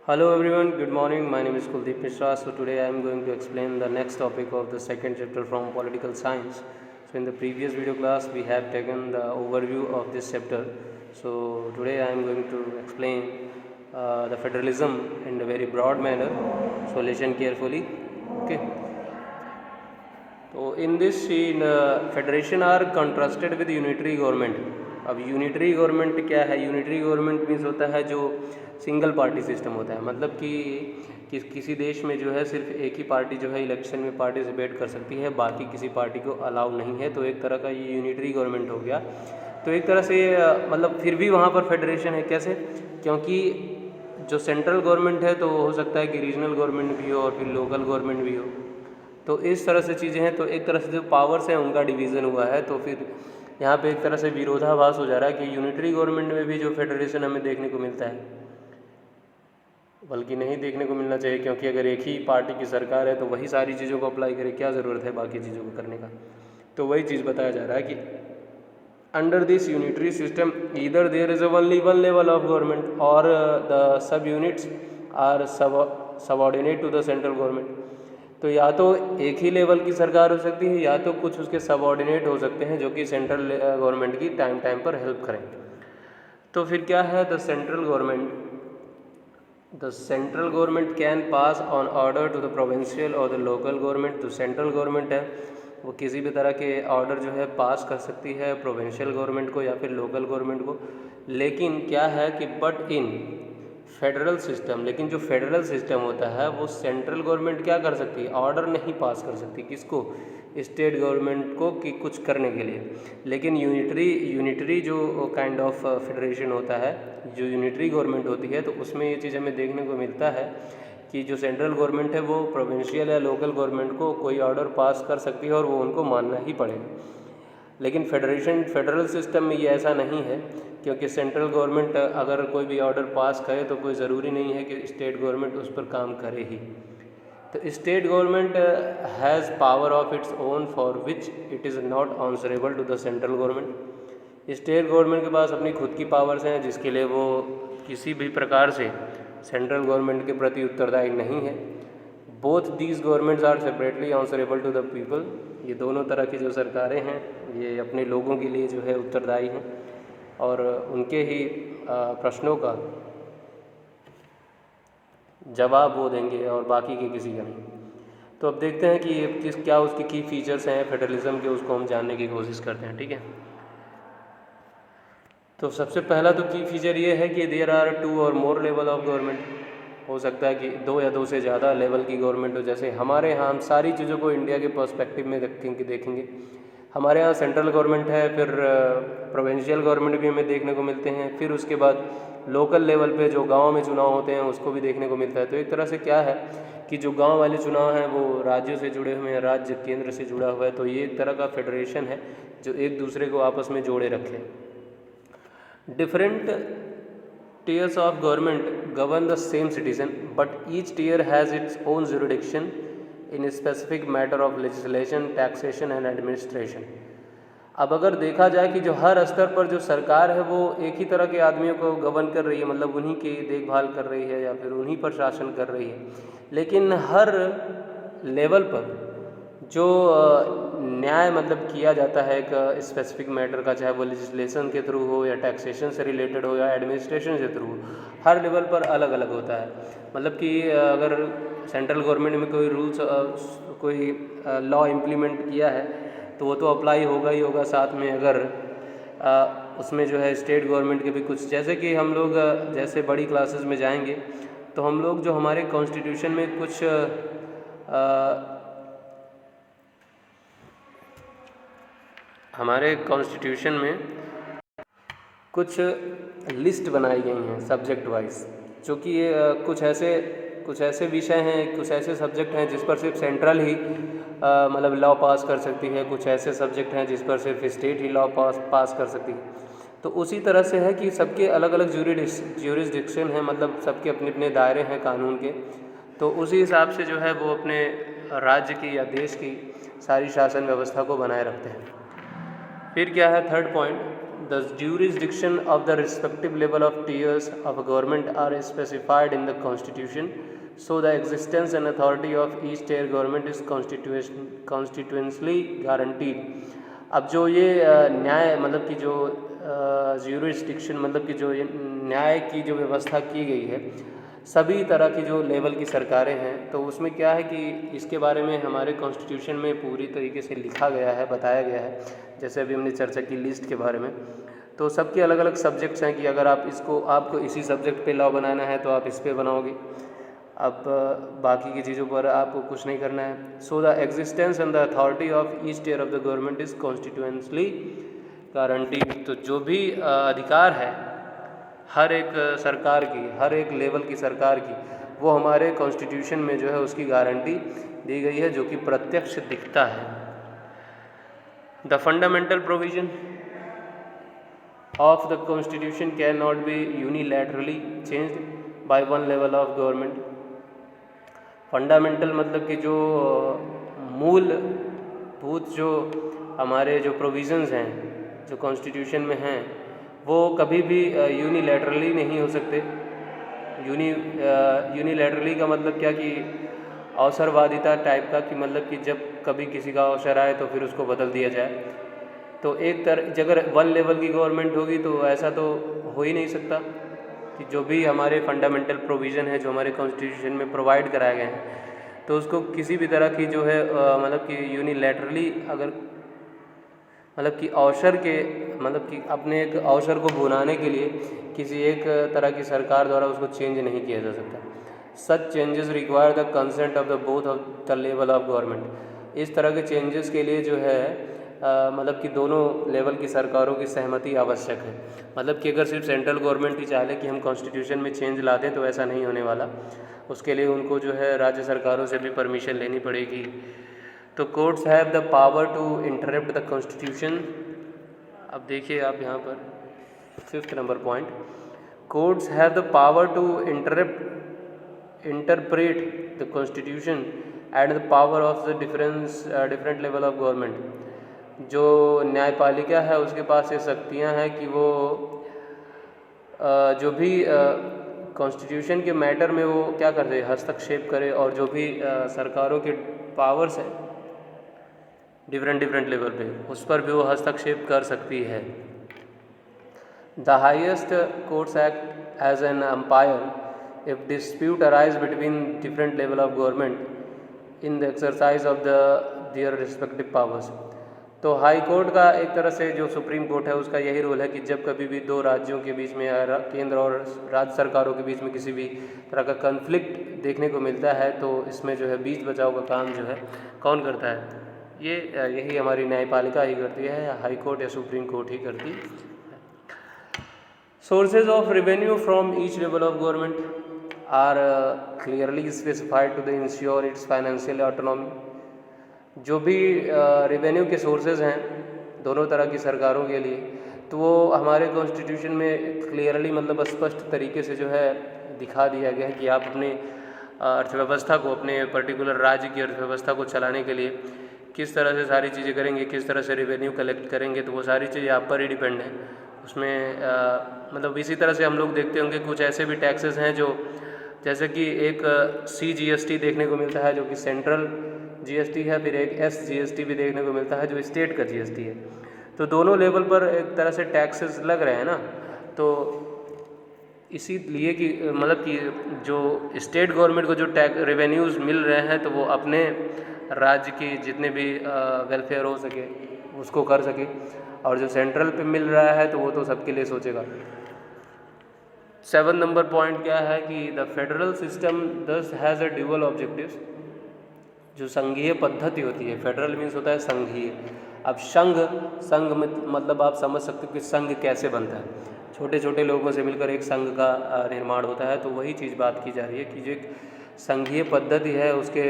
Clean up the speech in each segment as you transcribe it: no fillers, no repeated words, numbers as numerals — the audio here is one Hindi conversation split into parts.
Hello everyone, good morning. My name is Kuldeep Mishra. So today I am going to explain the next topic of the second chapter from political science. So in the previous video class we have taken the overview of this chapter. So today I am going to explain the federalism in a very broad manner. So listen carefully. Okay. तो in this federation are contrasted with unitary government. अब यूनिटरी गवर्नमेंट क्या है? यूनिटरी गवर्नमेंट मीन्स होता है जो सिंगल पार्टी सिस्टम होता है, मतलब कि किसी देश में जो है सिर्फ एक ही पार्टी जो है इलेक्शन में पार्टिसिपेट कर सकती है, बाकी किसी पार्टी को अलाउ नहीं है। तो एक तरह का ये यूनिटरी गवर्नमेंट हो गया। तो एक तरह से मतलब फिर भी वहाँ पर फेडरेशन है। कैसे? क्योंकि जो सेंट्रल गवर्नमेंट है तो हो सकता है कि रीजनल गवर्नमेंट भी हो और फिर लोकल गवर्नमेंट भी हो। तो इस तरह से चीज़ें हैं। तो एक तरह से जो पावर्स हैं उनका डिवीज़न हुआ है। तो फिर यहाँ पे एक तरह से विरोधाभास हो जा रहा है कि यूनिटरी गवर्नमेंट में भी जो फेडरेशन हमें देखने को मिलता है, बल्कि नहीं देखने को मिलना चाहिए, क्योंकि अगर एक ही पार्टी की सरकार है तो वही सारी चीज़ों को अप्लाई करे, क्या ज़रूरत है बाकी चीज़ों को करने का। तो वही चीज़ बताया जा रहा है कि under this unitary system either there is only one level of government और the sub units are subordinate to the central government. तो या तो एक ही लेवल की सरकार हो सकती है या तो कुछ उसके सबऑर्डिनेट हो सकते हैं जो कि सेंट्रल गवर्नमेंट की टाइम टाइम पर हेल्प करें। तो फिर क्या है? The central government can pass on order to the provincial और द लोकल गवर्नमेंट। तो सेंट्रल गवर्नमेंट है वो किसी भी तरह के ऑर्डर जो है पास कर सकती है प्रोविंशियल गवर्नमेंट को या फिर लोकल गवर्नमेंट को। लेकिन क्या है कि बट इन फेडरल सिस्टम, लेकिन जो फेडरल सिस्टम होता है वो सेंट्रल गवर्नमेंट क्या कर सकती है? ऑर्डर नहीं पास कर सकती। किसको? स्टेट गवर्नमेंट को कि कुछ करने के लिए। लेकिन यूनिटरी जो काइंड ऑफ फेडरेशन होता है, जो यूनिटरी गवर्नमेंट होती है, तो उसमें ये चीज़ हमें देखने को मिलता है कि जो सेंट्रल गवर्नमेंट है वो प्रोविंशियल या लोकल गवर्नमेंट को कोई ऑर्डर पास कर सकती है और वो उनको मानना ही पड़ेगा। लेकिन फेडरल सिस्टम में ये ऐसा नहीं है, क्योंकि सेंट्रल गवर्नमेंट अगर कोई भी ऑर्डर पास करे तो कोई ज़रूरी नहीं है कि स्टेट गवर्नमेंट उस पर काम करे ही। तो state government has power of its own for which it is not answerable to the central government. State government के पास अपनी खुद की पावर्स हैं जिसके लिए वो किसी भी प्रकार से सेंट्रल गवर्नमेंट के प्रति उत्तरदायी नहीं है। Both these governments are separately answerable to the people. ये दोनों तरह की जो सरकारें हैं ये अपने लोगों के लिए जो है उत्तरदायी हैं और उनके ही प्रश्नों का जवाब वो देंगे और बाकी के किसी का नहीं। तो अब देखते हैं कि ये क्या उसके की फीचर्स हैं फेडरलिज्म के, उसको हम जानने की कोशिश करते हैं। ठीक है, तो सबसे पहला तो की फीचर ये है कि देयर आर 2 और मोर लेवल ऑफ गवर्नमेंट। हो सकता है कि 2 या 2 से ज़्यादा लेवल की गवर्नमेंट हो। जैसे हमारे यहाँ हम सारी चीज़ों को इंडिया के पर्सपेक्टिव में देखेंगे। हमारे यहाँ सेंट्रल गवर्नमेंट है, फिर प्रोविंशियल गवर्नमेंट भी हमें देखने को मिलते हैं, फिर उसके बाद लोकल लेवल पे जो गांव में चुनाव होते हैं उसको भी देखने को मिलता है। तो एक तरह से क्या है कि जो गांव वाले चुनाव हैं वो राज्यों से जुड़े हुए हैं, राज्य केंद्र से जुड़ा हुआ है। तो ये एक तरह का फेडरेशन है जो एक दूसरे को आपस में जोड़े रखे। Different tiers of government govern the same citizen, but each tier has its own jurisdiction in a specific matter of legislation, taxation and administration. अब अगर देखा जाए कि जो हर स्तर पर जो सरकार है वो एक ही तरह के आदमियों को गवर्न कर रही है, मतलब उन्हीं की देखभाल कर रही है या फिर उन्हीं पर शासन कर रही है। लेकिन हर लेवल पर जो न्याय मतलब किया जाता है एक स्पेसिफिक मैटर का, चाहे वो लेजिस्लेशन के थ्रू हो या टैक्सेशन से रिलेटेड हो या एडमिनिस्ट्रेशन से थ्रू हो, हर लेवल पर अलग अलग होता है। मतलब कि अगर सेंट्रल गवर्नमेंट में कोई रूल्स कोई लॉ इम्प्लीमेंट किया है तो वो तो अप्लाई होगा ही होगा। साथ में अगर उसमें जो है स्टेट गवर्नमेंट के भी कुछ, जैसे कि हम लोग जैसे बड़ी क्लासेस में जाएंगे तो हम लोग जो हमारे कॉन्स्टिट्यूशन में कुछ हमारे कॉन्स्टिट्यूशन में कुछ लिस्ट बनाई गई हैं सब्जेक्ट वाइज, जो कि कुछ ऐसे विषय हैं, कुछ ऐसे सब्जेक्ट हैं जिस पर सिर्फ सेंट्रल ही मतलब लॉ पास कर सकती है, कुछ ऐसे सब्जेक्ट हैं जिस पर सिर्फ स्टेट ही लॉ पास कर सकती है। तो उसी तरह से है कि सबके अलग अलग ज्यूरिसडिक्शन है, मतलब सबके अपने अपने दायरे हैं कानून के। तो उसी हिसाब से जो है वो अपने राज्य की या देश की सारी शासन व्यवस्था को बनाए रखते हैं। फिर क्या है third point The jurisdiction of the respective level of tiers of government are specified in the constitution, so the existence and authority of each tier government is constitutionally guaranteed. अब जो ये न्याय मतलब कि जो jurisdiction मतलब कि जो ये न्याय की जो व्यवस्था की गई है सभी तरह की जो लेवल की सरकारें हैं, तो उसमें क्या है कि इसके बारे में हमारे कॉन्स्टिट्यूशन में पूरी तरीके से लिखा गया है, बताया गया है। जैसे अभी हमने चर्चा की लिस्ट के बारे में, तो सबके अलग अलग सब्जेक्ट्स हैं कि अगर आपको इसी सब्जेक्ट पे लॉ बनाना है तो आप इस पे बनाओगे, अब बाकी की चीज़ों पर आपको कुछ नहीं करना है। So the existence and the authority of each tier of the government is constitutionally guaranteed. तो जो भी अधिकार है हर एक सरकार की, हर एक लेवल की सरकार की, वो हमारे कॉन्स्टिट्यूशन में जो है उसकी गारंटी दी गई है, जो कि प्रत्यक्ष दिखता है। The fundamental provision of the constitution can not be unilaterally changed by one level of government. Fundamental मतलब कि जो मूलभूत जो हमारे जो प्रोविजंस हैं जो कॉन्स्टिट्यूशन में हैं, वो कभी भी यूनिलैटरली नहीं हो सकते। यूनिलैटरली का मतलब क्या कि अवसरवादिता टाइप का, कि मतलब कि जब कभी किसी का अवसर आए तो फिर उसको बदल दिया जाए। तो एक तरह अगर वन लेवल की गवर्नमेंट होगी तो ऐसा तो हो ही नहीं सकता कि जो भी हमारे फंडामेंटल प्रोविज़न है जो हमारे कॉन्स्टिट्यूशन में प्रोवाइड कराए गए हैं, तो उसको किसी भी तरह की जो है मतलब कि यूनिलैटरली अगर मतलब कि अवसर के मतलब कि अपने एक अवसर को भुनाने के लिए किसी एक तरह की सरकार द्वारा उसको चेंज नहीं किया जा सकता। Such changes require the consent of the both of the level of government. इस तरह के चेंजेस के लिए जो है मतलब कि दोनों लेवल की सरकारों की सहमति आवश्यक है। मतलब कि अगर सिर्फ सेंट्रल गवर्नमेंट ही चाहे कि हम कॉन्स्टिट्यूशन में चेंज ला दें तो ऐसा नहीं होने वाला, उसके लिए उनको जो है राज्य सरकारों से भी परमिशन लेनी पड़ेगी। तो courts have the power to interrupt the constitution. अब देखिए आप यहाँ पर 5th number point, courts have the power to interpret the constitution and the power of the different level of government. जो न्यायपालिका है उसके पास ये शक्तियाँ हैं कि वो जो भी कॉन्स्टिट्यूशन के मैटर में वो क्या करते हैं, हस्तक्षेप करे, और जो भी सरकारों के पावर्स हैं डिफरेंट लेवल पे उस पर भी वो हस्तक्षेप कर सकती है। The highest courts act as an umpire if dispute arise between different level of government in the exercise of their respective powers. तो हाई कोर्ट का एक तरह से जो सुप्रीम कोर्ट है उसका यही रोल है कि जब कभी भी दो राज्यों के बीच में केंद्र और राज्य सरकारों के बीच में किसी भी तरह का कन्फ्लिक्ट देखने को मिलता है तो इसमें जो है बीच बचाव का काम जो है कौन करता है, यही हमारी न्यायपालिका ही करती है, या हाई कोर्ट या सुप्रीम कोर्ट ही करती है। Sources of revenue from each level of government are clearly specified to the ensure its financial autonomy. जो भी रेवेन्यू के सोर्सेज हैं दोनों तरह की सरकारों के लिए, तो वो हमारे कॉन्स्टिट्यूशन में क्लियरली मतलब स्पष्ट तरीके से जो है दिखा दिया गया है कि आप अपने अर्थव्यवस्था को, अपने पर्टिकुलर राज्य की अर्थव्यवस्था को चलाने के लिए किस तरह से सारी चीज़ें करेंगे, किस तरह से रेवेन्यू कलेक्ट करेंगे, तो वो सारी चीज़ें आप पर ही डिपेंड है। उसमें मतलब इसी तरह से हम लोग देखते होंगे कुछ ऐसे भी टैक्सेस हैं जो, जैसे कि एक CGST देखने को मिलता है जो कि सेंट्रल GST है, फिर एक SGST भी देखने को मिलता है जो स्टेट का GST है। तो दोनों लेवल पर एक तरह से टैक्सेस लग रहे हैं ना, तो इसीलिए कि मतलब कि जो स्टेट गवर्नमेंट को जो रेवेन्यूज़ मिल रहे हैं तो वो अपने राज्य की जितने भी वेलफेयर हो सके उसको कर सके, और जो सेंट्रल पे मिल रहा है तो वो तो सबके लिए सोचेगा। 7 नंबर पॉइंट क्या है कि द फेडरल सिस्टम दस हैज़ अ ड्यूअल ऑब्जेक्टिव्स। जो संघीय पद्धति होती है, फेडरल मीन्स होता है संघीय। अब संघ में मतलब आप समझ सकते हो कि संघ कैसे बनता है, छोटे छोटे लोगों से मिलकर एक संघ का निर्माण होता है। तो वही चीज़ बात की जा रही है कि जो एक संघीय पद्धति है उसके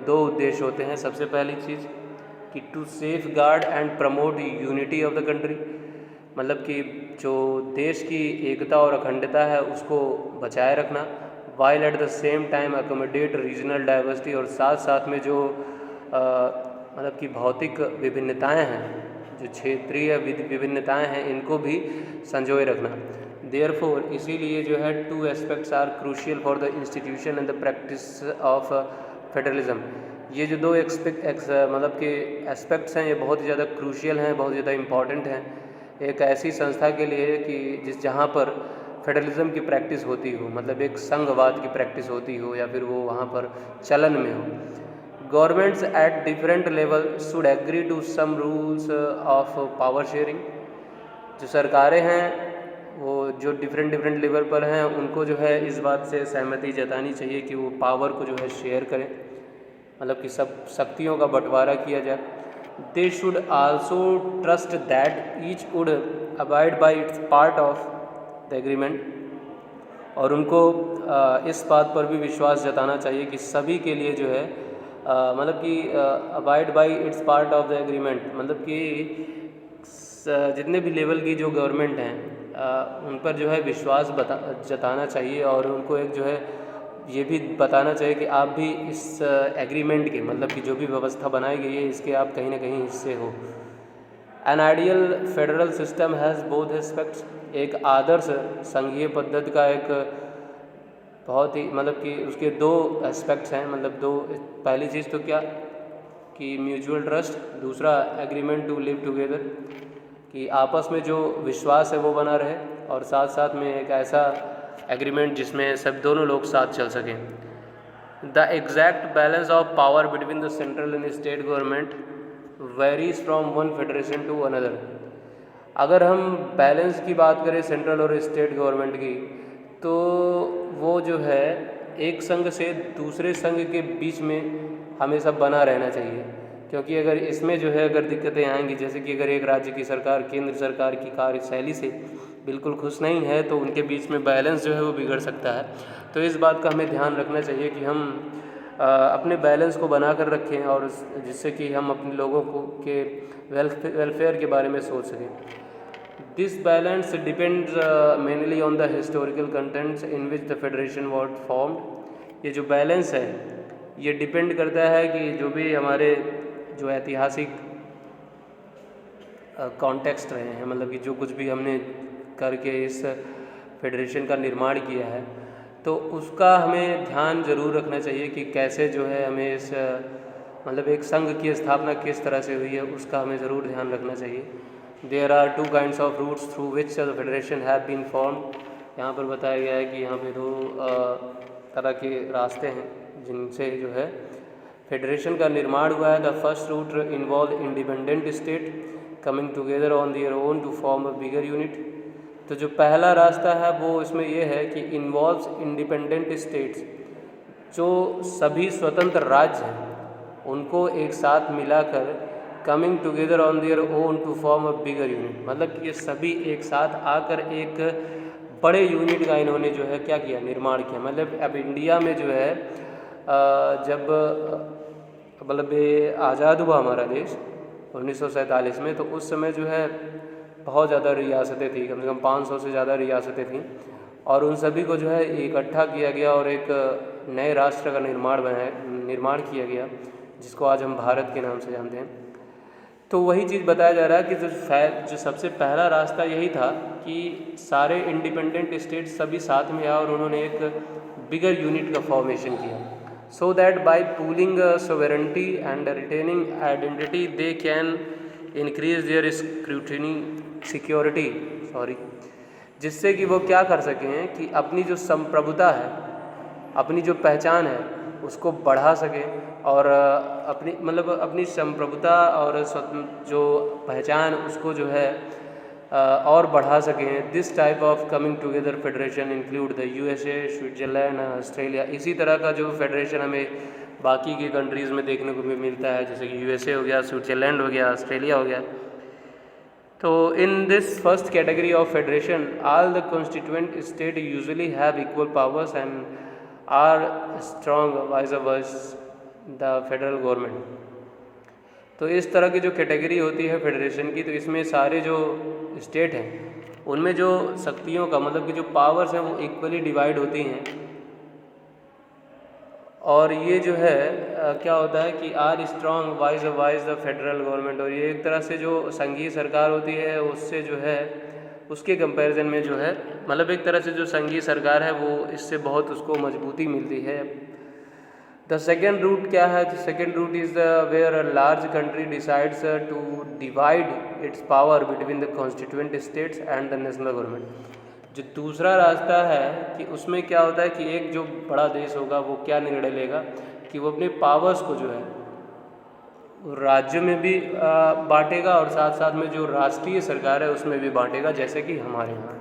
2 उद्देश्य होते हैं। सबसे पहली चीज़ कि to safeguard and promote unity of the country, मतलब कि जो देश की एकता और अखंडता है उसको बचाए रखना, while at the same time accommodate regional diversity, और साथ साथ में जो मतलब कि भौतिक विभिन्नताएं हैं जो क्षेत्रीय विभिन्नताएं हैं इनको भी संजोए रखना। देयरफॉर इसीलिए जो है 2 aspects are crucial for the institution and the practice of federalism. ये जो 2 मतलब कि एस्पेक्ट्स हैं ये बहुत ही ज़्यादा क्रूशियल हैं, बहुत ज़्यादा इम्पॉर्टेंट हैं एक ऐसी संस्था के लिए कि जहाँ पर फेडरलिज्म की प्रैक्टिस होती हो, मतलब एक संघवाद की प्रैक्टिस होती हो या फिर वो वहाँ पर चलन में हो। Governments at different level should agree to some rules of power sharing. जो सरकारें हैं वो जो डिफरेंट लेवल पर हैं उनको जो है इस बात से सहमति जतानी चाहिए कि वो पावर को जो है शेयर करें, मतलब कि सब शक्तियों का बंटवारा किया जाए। They should also trust that each would abide by its part of the agreement. और उनको इस बात पर भी विश्वास जताना चाहिए कि सभी के लिए जो है मतलब कि abide by its part of the agreement, मतलब कि जितने भी लेवल की जो गवर्नमेंट हैं उन पर जो है विश्वास जताना चाहिए और उनको एक जो है ये भी बताना चाहिए कि आप भी इस एग्रीमेंट के, मतलब कि जो भी व्यवस्था बनाई गई है इसके आप कहीं ना कहीं हिस्से हो। An ideal federal system has both aspects. एक आदर्श संघीय पद्धति का एक बहुत ही मतलब कि उसके 2 एस्पेक्ट्स हैं, मतलब 2। पहली चीज़ तो क्या कि म्यूचुअल ट्रस्ट, दूसरा एग्रीमेंट टू लिव टुगेदर, कि आपस में जो विश्वास है वो बना रहे और साथ साथ में एक ऐसा एग्रीमेंट जिसमें सब दोनों लोग साथ चल सकें। The exact balance of power between the central and state government varies from one federation to another. अगर हम बैलेंस की बात करें सेंट्रल और स्टेट गवर्नमेंट की, तो वो जो है एक संघ से दूसरे संघ के बीच में हमेशा बना रहना चाहिए, क्योंकि अगर इसमें जो है अगर दिक्कतें आएंगी, जैसे कि अगर एक राज्य की सरकार केंद्र सरकार की कार्यशैली से बिल्कुल खुश नहीं है तो उनके बीच में बैलेंस जो है वो बिगड़ सकता है। तो इस बात का हमें ध्यान रखना चाहिए कि हम अपने बैलेंस को बना कर रखें और जिससे कि हम अपने लोगों को के वेलफेयर के बारे में सोच सकें। This balance depends mainly on the historical contents in which the federation was formed. ये जो बैलेंस है ये डिपेंड करता है कि जो भी हमारे जो ऐतिहासिक कॉन्टेक्स्ट रहे हैं, मतलब कि जो कुछ भी हमने करके इस फेडरेशन का निर्माण किया है तो उसका हमें ध्यान ज़रूर रखना चाहिए कि कैसे जो है हमें इस मतलब एक संघ की स्थापना किस तरह से हुई है उसका हमें ज़रूर ध्यान रखना चाहिए। There are 2 kinds of routes through which the federation have been formed. यहाँ पर बताया गया है कि यहाँ पे 2 तरह के रास्ते हैं जिनसे जो है फेडरेशन का निर्माण हुआ है। The first route involve independent state coming together on their own to form a bigger unit. तो जो पहला रास्ता है वो इसमें ये है कि इन्वॉल्व्स इंडिपेंडेंट स्टेट्स, जो सभी स्वतंत्र राज्य हैं उनको एक साथ मिलाकर coming together on their own to form a bigger unit, मतलब कि ये सभी एक साथ आकर एक बड़े यूनिट का इन्होंने जो है क्या किया, निर्माण किया। मतलब अब इंडिया में जो है जब मतलब ये आज़ाद हुआ हमारा देश 1947 में, तो उस समय जो है बहुत ज़्यादा रियासतें थी, कम से कम 500 से ज़्यादा रियासतें थीं और उन सभी को जो है इकट्ठा किया गया और एक नए राष्ट्र का निर्माण किया गया जिसको आज हम भारत के नाम से जानते हैं। तो वही चीज़ बताया जा रहा है कि जो सबसे पहला रास्ता यही था कि सारे इंडिपेंडेंट स्टेट सभी साथ में आए और उन्होंने एक बिगर यूनिट का फॉर्मेशन किया, so that by pooling sovereignty and retaining identity they can increase their scrutiny security जिससे कि वो क्या कर सकें कि अपनी जो संप्रभुता है, अपनी जो पहचान है उसको बढ़ा सकें और अपनी संप्रभुता और जो पहचान उसको जो है और बढ़ा सकें। This type of coming together federation include the USA, Switzerland, Australia. इसी तरह का जो फेडरेशन हमें बाकी के कंट्रीज़ में देखने को भी मिलता है, जैसे कि USA हो गया, स्विट्ज़रलैंड हो गया, ऑस्ट्रेलिया हो गया। तो in this first category of federation all the constituent state usually have equal powers and are strong वाइज वर्स द फेडरल गवर्नमेंट। तो इस तरह की जो कैटेगरी होती है फेडरेशन की, तो इसमें सारे जो स्टेट हैं उनमें जो शक्तियों का मतलब कि जो पावर्स हैं वो इक्वली डिवाइड होती हैं और ये जो है क्या होता है कि are strong vis-a-vis the federal government, और ये एक तरह से जो संघीय सरकार होती है उससे जो है उसके कंपैरिजन में जो है मतलब एक तरह से जो संघीय सरकार है वो इससे बहुत उसको मजबूती मिलती है। द सेकेंड रूट क्या है? The second route is the where a large country decides to divide its power between the constituent states and the national government. जो दूसरा रास्ता है कि उसमें क्या होता है कि एक जो बड़ा देश होगा वो क्या निर्णय लेगा कि वो अपने पावर्स को जो है राज्य में भी बांटेगा और साथ साथ में जो राष्ट्रीय सरकार है उसमें भी बांटेगा, जैसे कि हमारे यहाँ।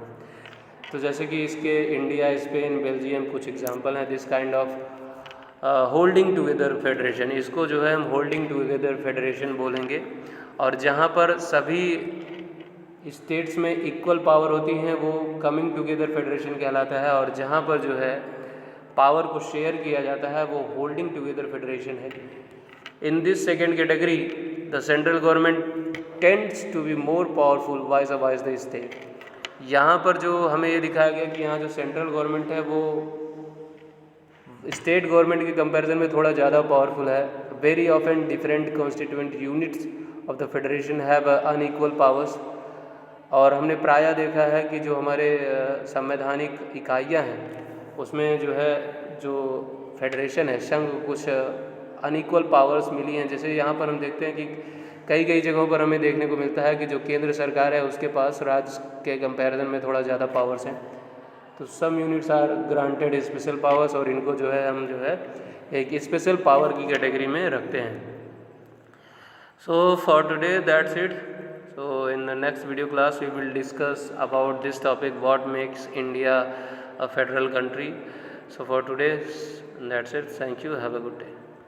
तो जैसे कि इसके इंडिया, स्पेन, बेल्जियम कुछ एग्जांपल हैं this kind of holding together federation. इसको जो है हम होल्डिंग टुगेदर फेडरेशन बोलेंगे, और जहाँ पर सभी स्टेट्स में इक्वल पावर होती हैं वो कमिंग टुगेदर फेडरेशन कहलाता है, और जहाँ पर जो है पावर को शेयर किया जाता है वो होल्डिंग टुगेदर फेडरेशन है। In this second category the central government tends to be more powerful vis-a-vis the. यहाँ पर जो हमें ये दिखाया गया कि यहाँ जो सेंट्रल गवर्नमेंट है वो स्टेट गवर्नमेंट के कंपैरिजन में थोड़ा ज़्यादा पावरफुल है। Very often different constituent units of the federation have unequal powers. और हमने प्रायः देखा है कि जो हमारे संवैधानिक इकाइयाँ हैं उसमें जो है जो फेडरेशन है संघ कुछ अनइक्वल पावर्स मिली हैं। जैसे यहाँ पर हम देखते हैं कि कई जगहों पर हमें देखने को मिलता है कि जो केंद्र सरकार है उसके पास राज्य के कंपैरिजन में थोड़ा ज़्यादा पावर्स हैं। तो some units are granted special powers, और इनको जो है हम जो है एक स्पेशल पावर की कैटेगरी में रखते हैं। So for today that's it. So in the next video class we will discuss about this topic, what makes India a federal country. So for today that's it. Thank you. Have a good day.